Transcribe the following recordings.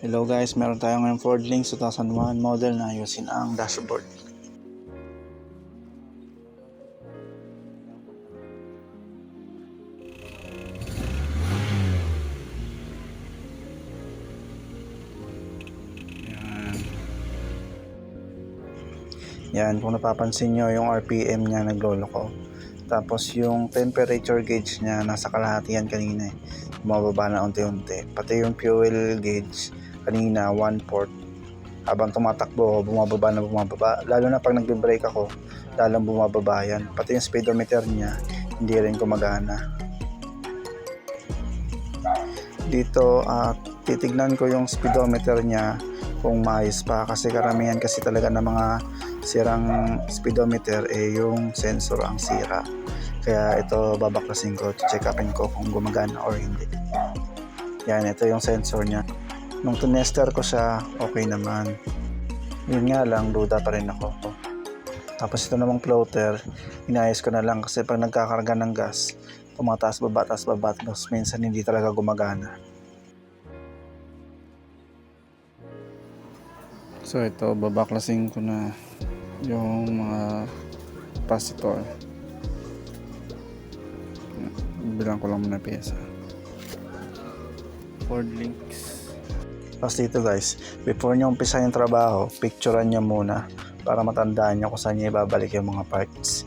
Hello guys, meron tayo ngayong Ford Link 2001 model na ayusin ang dashboard. Yan, kung napapansin nyo yung RPM niya nagloloko. Tapos yung temperature gauge niya nasa kalahati yan kanina eh. Bumababa na unti-unti. Pati yung fuel gauge kanina 1/4. Habang tumatakbo, bumababa na bumababa. Lalo na pag nagbe-brake ako, lalong bumababa yan. Pati yung speedometer niya, hindi rin gumagana. Dito, titignan ko yung speedometer niya kung maayos pa. Kasi karamihan kasi talaga ng mga sirang speedometer yung sensor ang sira. Kaya ito babaklasin ko, check upin ko kung gumagana or hindi. Yan, ito yung sensor niya. Nung tinester ko siya, okay naman. Yun nga lang, duda pa rin ako. Tapos ito namang floater, inayos ko na lang kasi pag nagkakarga ng gas, tumataas baba, tapos minsan hindi talaga gumagana. So ito, babaklasin ko na yung mga capacitor. Bilang ko lang muna pyesa. Ford Links. Tapos dito guys, before nyo umpisa yung trabaho, picturean nyo muna para matandaan nyo kung saan nyo ibabalik yung mga parts.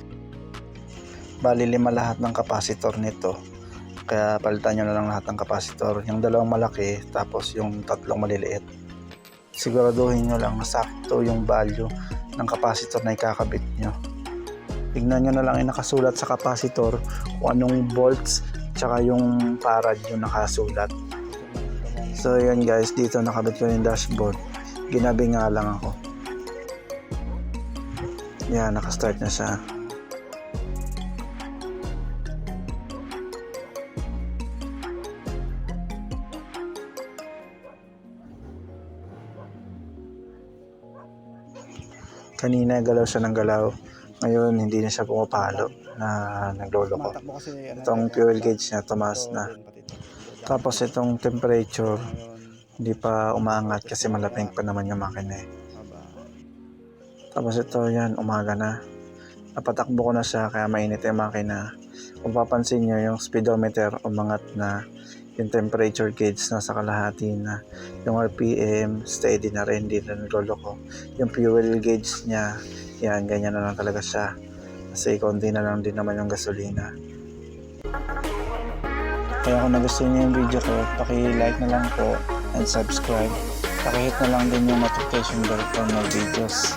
Bali 5 lahat ng capacitor nito, kaya palitan nyo na lang lahat ng capacitor, yung 2 malaki tapos yung 3 maliliit. Siguraduhin nyo lang na sakto yung value ng capacitor na ikakabit nyo. Tignan nyo na lang yung nakasulat sa capacitor kung anong volts tsaka yung farad yung nakasulat. So yan guys, dito nakabit ko yung dashboard. Ginabi nga lang ako. Yan, nakastart na siya. Kanina galaw siya ng galaw. Ngayon hindi na siya pumapalo na nagloloko. Itong fuel gauge niya tumaas na. Tapos itong temperature hindi pa umaangat kasi malaping pa naman yung makina eh. Tapos ito yan, umaga na. Napatakbo ko na siya kaya mainit yung makina. Kung papansin nyo yung speedometer umangat na. Yung temperature gauge nasa kalahati na. Yung RPM steady na rin, hindi na nagloloko. Yung fuel gauge niya, yan, ganyan na lang talaga siya. Kasi konti na lang din naman yung gasolina. Kaya kung nagustuhan niyo yung video ko, paki-like na lang po and subscribe. Paki-hit na lang din yung notification bell for more videos.